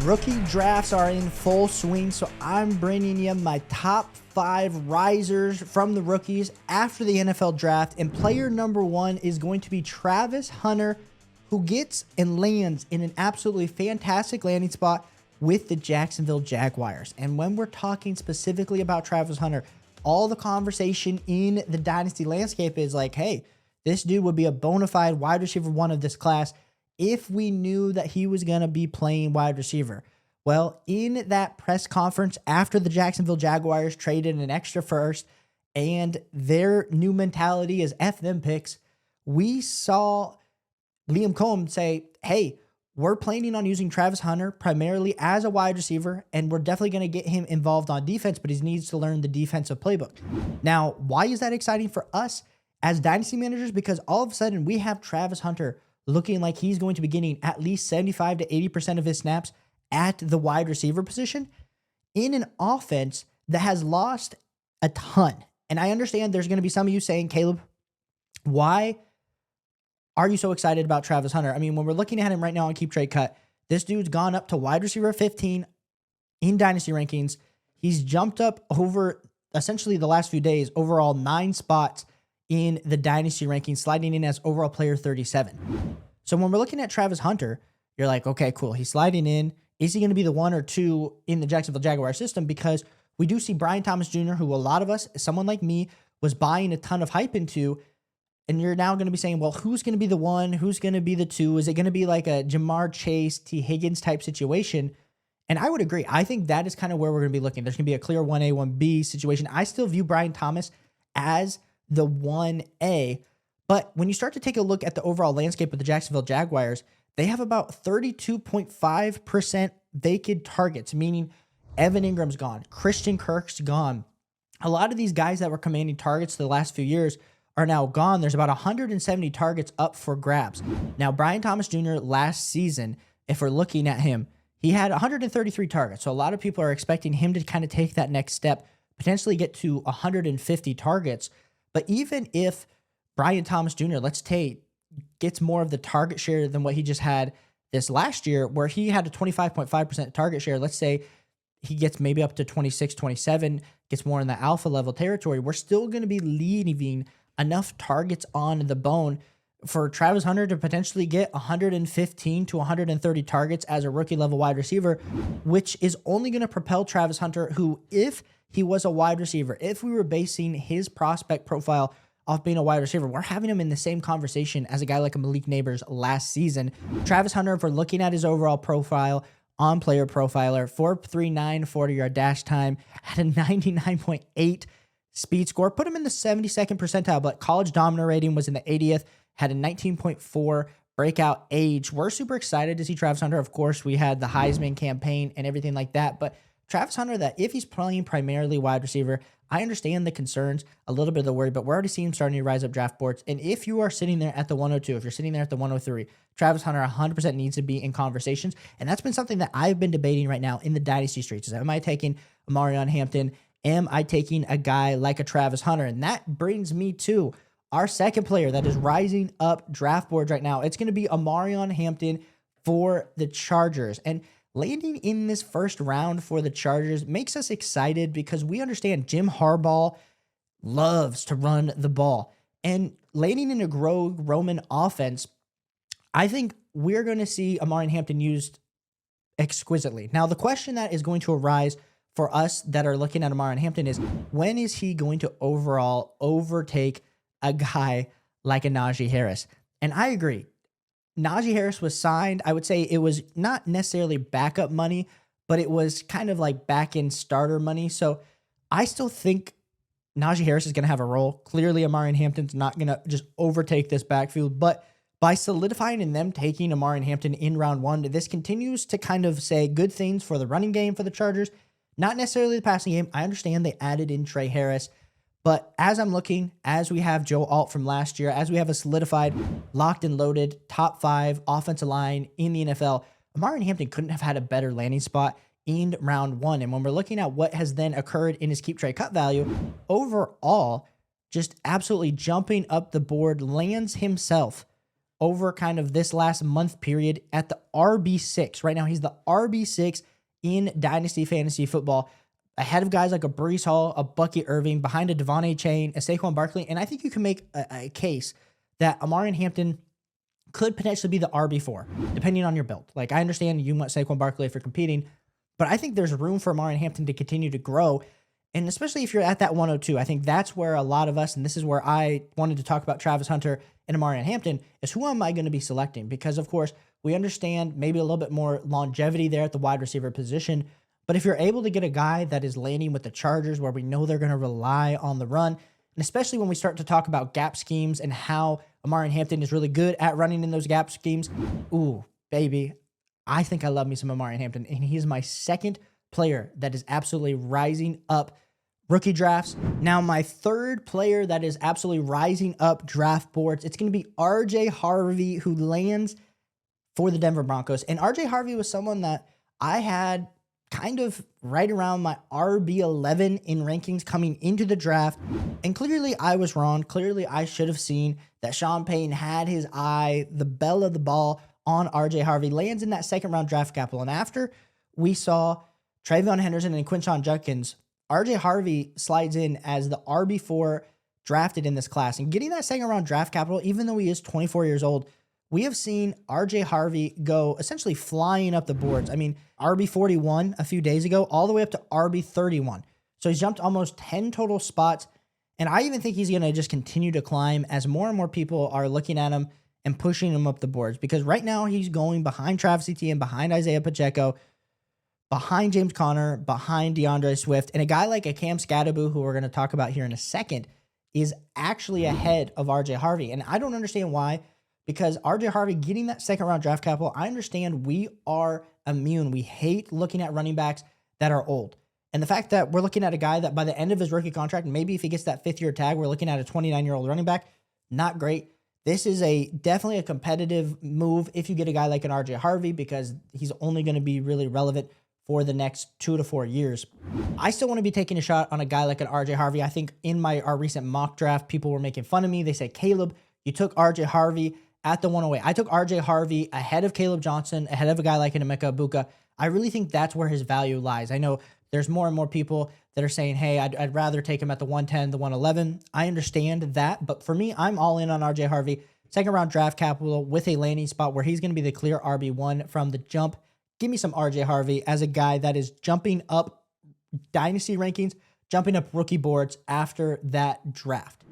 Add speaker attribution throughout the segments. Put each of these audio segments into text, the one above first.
Speaker 1: Rookie drafts are in full swing, so I'm bringing you my top 5 risers from the rookies after the NFL draft. And player number 1 is going to be Travis Hunter, who gets and lands in an absolutely fantastic landing spot with the Jacksonville Jaguars. And when we're talking specifically about Travis Hunter, all the conversation in the Dynasty landscape is like, hey, this dude would be a bona fide wide receiver 1 of this class if we knew that he was going to be playing wide receiver. Well, in that press conference after the Jacksonville Jaguars traded an extra first and their new mentality is F them picks, we saw Liam Cohen say, hey, we're planning on using Travis Hunter primarily as a wide receiver, and we're definitely going to get him involved on defense, but he needs to learn the defensive playbook. Now, why is that exciting for us as Dynasty managers? Because all of a sudden we have Travis Hunter looking like he's going to be getting at least 75 to 80% of his snaps at the wide receiver position in an offense that has lost a ton. And I understand there's going to be some of you saying, Caleb, why are you so excited about Travis Hunter? I mean, when we're looking at him right now on Keep Trade Cut, this dude's gone up to wide receiver 15 in Dynasty rankings. He's jumped up over essentially the last few days, overall 9 spots in the Dynasty rankings, sliding in as overall player 37. So when we're looking at Travis Hunter, you're like, okay, cool. He's sliding in. Is he going to be the 1 or 2 in the Jacksonville Jaguars system? Because we do see Brian Thomas Jr., who a lot of us, someone like me, was buying a ton of hype into. And you're now going to be saying, well, who's going to be the 1? Who's going to be the 2? Is it going to be like a Jamar Chase, T. Higgins type situation? And I would agree. I think that is kind of where we're going to be looking. There's going to be a clear 1A, 1B situation. I still view Brian Thomas as the 1A. But when you start to take a look at the overall landscape of the Jacksonville Jaguars, they have about 32.5% vacant targets, meaning Evan Ingram's gone, Christian Kirk's gone. A lot of these guys that were commanding targets the last few years are now gone. There's about 170 targets up for grabs. Now, Brian Thomas Jr. last season, if we're looking at him, he had 133 targets. So a lot of people are expecting him to kind of take that next step, potentially get to 150 targets. But even if Brian Thomas Jr., let's take, gets more of the target share than what he just had this last year, where he had a 25.5% target share, let's say he gets maybe up to 26, 27, gets more in the alpha level territory, we're still going to be leaving enough targets on the bone for Travis Hunter to potentially get 115 to 130 targets as a rookie level wide receiver, which is only going to propel Travis Hunter, who, if he was a wide receiver, if we were basing his prospect profile off being a wide receiver, we're having him in the same conversation as a guy like a Malik Neighbors last season. Travis Hunter, if we're looking at his overall profile on Player Profiler, 4.39 40-yard dash time, had a 99.8 speed score, put him in the 72nd percentile, but college dominant rating was in the 80th, had a 19.4 breakout age. We're super excited to see Travis Hunter. Of course, we had the Heisman campaign and everything like that, but Travis Hunter, that if he's playing primarily wide receiver, I understand the concerns, a little bit of the worry, but we're already seeing him starting to rise up draft boards. And if you are sitting there at the 102, if you're sitting there at the 103, Travis Hunter 100% needs to be in conversations. And that's been something that I've been debating right now in the Dynasty streets. Is, am I taking Omarion Hampton? Am I taking a guy like a Travis Hunter? And that brings me to our second player that is rising up draft boards right now. It's going to be Omarion Hampton for the Chargers. And landing in this first round for the Chargers makes us excited because we understand Jim Harbaugh loves to run the ball. And landing in a Roman offense, I think we're going to see Omarion Hampton used exquisitely. Now, the question that is going to arise for us that are looking at Omarion Hampton is, when is he going to overall overtake a guy like a Najee Harris? And I agree. Najee Harris was signed. I would say it was not necessarily backup money, but it was kind of like back-end starter money. So I still think Najee Harris is going to have a role. Clearly, Omarion Hampton's not going to just overtake this backfield, but by solidifying and them taking Omarion Hampton in round 1, this continues to kind of say good things for the running game for the Chargers, not necessarily the passing game. I understand they added in Trey Harris, but as I'm looking, as we have Joe Alt from last year, as we have a solidified, locked and loaded top 5 offensive line in the NFL, Omarion Hampton couldn't have had a better landing spot in round 1. And when we're looking at what has then occurred in his keep trade cut value, overall, just absolutely jumping up the board, lands himself over kind of this last month period at the RB6. Right now, he's the RB6 in Dynasty Fantasy Football, ahead of guys like a Breece Hall, a Bucky Irving, behind a Devon A. Chain, a Saquon Barkley. And I think you can make a case that Omarion Hampton could potentially be the RB4, depending on your build. Like, I understand you want Saquon Barkley if you're competing, but I think there's room for Omarion Hampton to continue to grow. And especially if you're at that 102, I think that's where a lot of us, and this is where I wanted to talk about Travis Hunter and Omarion Hampton, is who am I going to be selecting? Because, of course, we understand maybe a little bit more longevity there at the wide receiver position. But if you're able to get a guy that is landing with the Chargers where we know they're going to rely on the run, and especially when we start to talk about gap schemes and how Omarion Hampton is really good at running in those gap schemes, ooh, baby, I think I love me some Omarion Hampton. And he's my second player that is absolutely rising up rookie drafts. Now, my third player that is absolutely rising up draft boards, it's going to be RJ Harvey, who lands for the Denver Broncos. And RJ Harvey was someone that I had kind of right around my RB11 in rankings coming into the draft. And clearly I was wrong. Clearly I should have seen that Sean Payton had his eye, the bell of the ball on RJ Harvey, lands in that second round draft capital. And after we saw Travion Henderson and Quinshon Judkins, RJ Harvey slides in as the RB4 drafted in this class. And getting that second round draft capital, even though he is 24 years old, we have seen RJ Harvey go essentially flying up the boards. I mean, RB41 a few days ago, all the way up to RB31. So he's jumped almost 10 total spots. And I even think he's going to just continue to climb as more and more people are looking at him and pushing him up the boards. Because right now he's going behind Travis Etienne, behind Isaiah Pacheco, behind James Conner, behind DeAndre Swift. And a guy like a Cam Skattebo, who we're going to talk about here in a second, is actually ahead of RJ Harvey. And I don't understand why. Because RJ Harvey getting that second round draft capital, I understand we are immune. We hate looking at running backs that are old. And the fact that we're looking at a guy that by the end of his rookie contract, maybe if he gets that 5th-year tag, we're looking at a 29-year-old running back, not great. This is definitely a competitive move if you get a guy like an RJ Harvey, because he's only going to be really relevant for the next 2 to 4 years. I still want to be taking a shot on a guy like an RJ Harvey. I think in our recent mock draft, people were making fun of me. They said, Caleb, you took RJ Harvey at the 108. I took RJ Harvey ahead of Caleb Johnson, ahead of a guy like an Emeka Egbuka. I really think that's where his value lies. I know there's more and more people that are saying, hey, I'd rather take him at the 110, the 111. I understand that, but for me, I'm all in on RJ Harvey. Second round draft capital with a landing spot where he's going to be the clear RB1 from the jump. Give me some RJ Harvey as a guy that is jumping up dynasty rankings, jumping up rookie boards after that draft.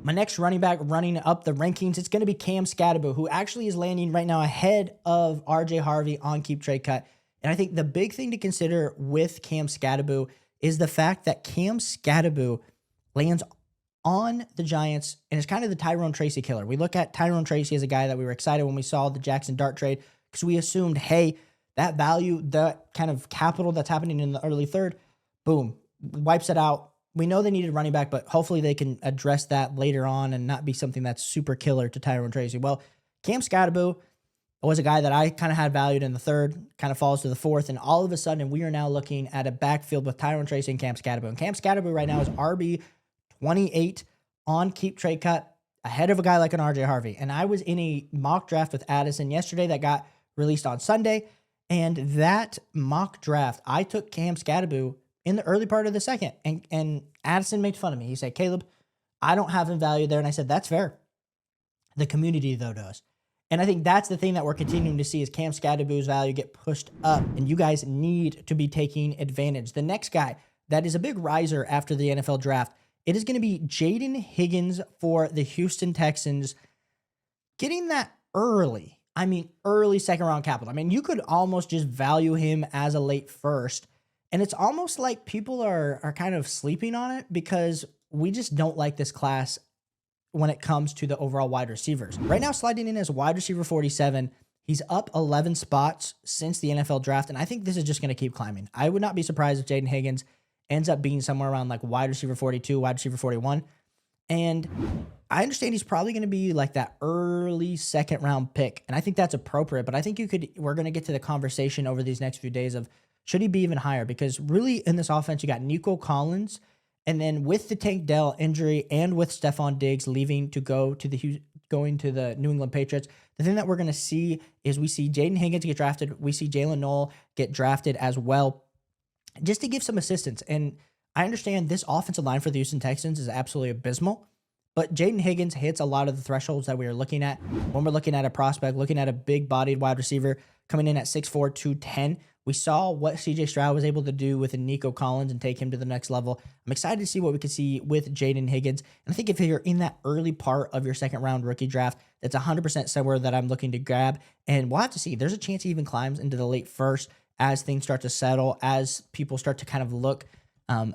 Speaker 1: My next running back running up the rankings, it's going to be Cam Skattebo, who actually is landing right now ahead of RJ Harvey on Keep Trade Cut. And I think the big thing to consider with Cam Skattebo is the fact that Cam Skattebo lands on the Giants and is kind of the Tyrone Tracy killer. We look at Tyrone Tracy as a guy that we were excited when we saw the Jackson Dart trade because we assumed, hey, that value, that kind of capital that's happening in the early third, boom, wipes it out. We know they needed running back, but hopefully they can address that later on and not be something that's super killer to Tyrone Tracy. Well, Cam Skattebo was a guy that I kind of had valued in the third, kind of falls to the fourth, and all of a sudden we are now looking at a backfield with Tyrone Tracy and Cam Skattebo. And Cam Skattebo right now is RB28 on Keep Trade Cut, ahead of a guy like an RJ Harvey. And I was in a mock draft with Addison yesterday that got released on Sunday, and that mock draft, I took Cam Skattebo in the early part of the second. And Addison made fun of me. He said, Caleb, I don't have him valued there. And I said, that's fair. The community, though, does. And I think that's the thing that we're continuing to see is Cam Skattebo's value get pushed up. And you guys need to be taking advantage. The next guy that is a big riser after the NFL draft, it is going to be Jayden Higgins for the Houston Texans. Getting that early. I mean, early second round capital. I mean, you could almost just value him as a late first. And it's almost like people are kind of sleeping on it because we just don't like this class when it comes to the overall wide receivers. Right now, sliding in as wide receiver 47, he's up 11 spots since the NFL draft, and I think this is just going to keep climbing. I would not be surprised if Jayden Higgins ends up being somewhere around like wide receiver 42, wide receiver 41. And I understand he's probably going to be like that early second round pick, and I think that's appropriate, but I think we're going to get to the conversation over these next few days of should he be even higher? Because really in this offense, you got Nico Collins, and then with the Tank Dell injury and with Stephon Diggs leaving to go to the going to the New England Patriots. The thing that we're going to see is we see Jayden Higgins get drafted. We see Jalen Noel get drafted as well, just to give some assistance. And I understand this offensive line for the Houston Texans is absolutely abysmal, but Jayden Higgins hits a lot of the thresholds that we are looking at when we're looking at a prospect, looking at a big-bodied wide receiver coming in at 6'4", 210. We saw what C.J. Stroud was able to do with a Nico Collins and take him to the next level. I'm excited to see what we can see with Jayden Higgins. And I think if you're in that early part of your second-round rookie draft, that's 100% somewhere that I'm looking to grab. And we'll have to see. There's a chance he even climbs into the late first as things start to settle, as people start to kind of look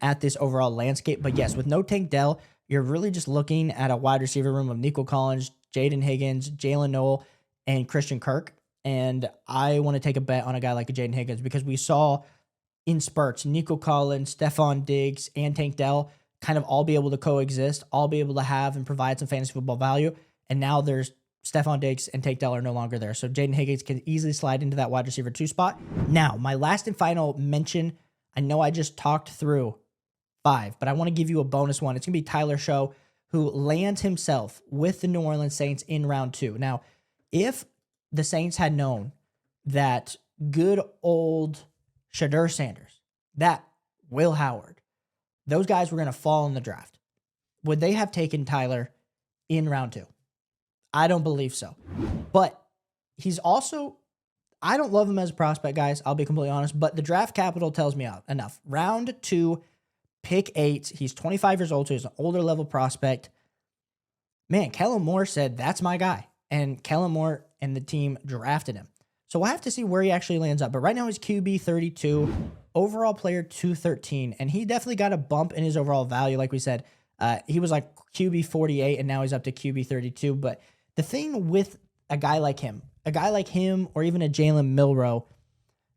Speaker 1: at this overall landscape. But yes, with no Tank Dell, you're really just looking at a wide receiver room of Nico Collins, Jayden Higgins, Jalen Noel, and Christian Kirk. And I want to take a bet on a guy like a Jayden Higgins because we saw in spurts Nico Collins, Stephon Diggs, and Tank Dell kind of all be able to coexist, all be able to have and provide some fantasy football value. And now there's Stephon Diggs and Tank Dell are no longer there. So Jayden Higgins can easily slide into that wide receiver 2 spot. Now, my last and final mention, I know I just talked through 5, but I want to give you a bonus one. It's going to be Tyler Shough, who lands himself with the New Orleans Saints in round 2. Now, if the Saints had known that good old Shedeur Sanders, that Will Howard, those guys were going to fall in the draft, would they have taken Tyler in round 2? I don't believe so. But he's also, I don't love him as a prospect, guys. I'll be completely honest, but the draft capital tells me enough. Round 2, pick 8. He's 25 years old, so he's an older level prospect. Man, Kellen Moore said, that's my guy. And Kellen Moore and the team drafted him. So we'll have to see where he actually lands up. But right now he's QB 32, overall player 213. And he definitely got a bump in his overall value. Like we said, he was like QB 48 and now he's up to QB 32. But the thing with a guy like him or even a Jalen Milroe,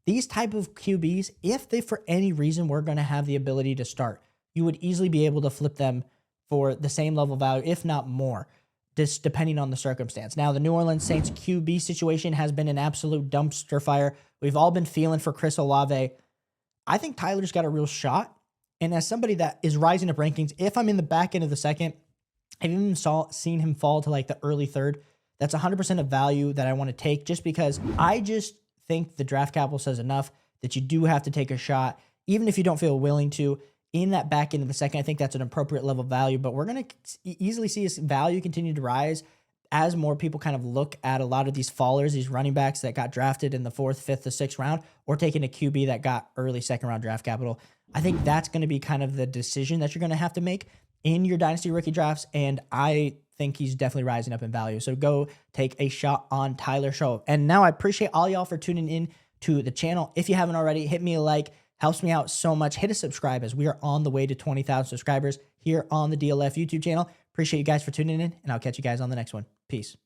Speaker 1: these type of QBs, if they for any reason were going to have the ability to start, you would easily be able to flip them for the same level value, if not more, just depending on the circumstance. Now, the New Orleans Saints QB situation has been an absolute dumpster fire. We've all been feeling for Chris Olave. I think Tyler's got a real shot. And as somebody that is rising up rankings, if I'm in the back end of the second, I've even seen him fall to like the early third. That's 100% of value that I want to take just because I just think the draft capital says enough that you do have to take a shot, even if you don't feel willing to. In that back end of the second, I think that's an appropriate level of value, but we're going to easily see his value continue to rise as more people kind of look at a lot of these fallers, these running backs that got drafted in the 4th, 5th, or 6th round, or taking a QB that got early second round draft capital. I think that's going to be kind of the decision that you're going to have to make in your dynasty rookie drafts, and I think he's definitely rising up in value. So go take a shot on Tyler Shough. And now I appreciate all y'all for tuning in to the channel. If you haven't already, hit me a like. Helps me out so much. Hit a subscribe as we are on the way to 20,000 subscribers here on the DLF YouTube channel. Appreciate you guys for tuning in, and I'll catch you guys on the next one. Peace.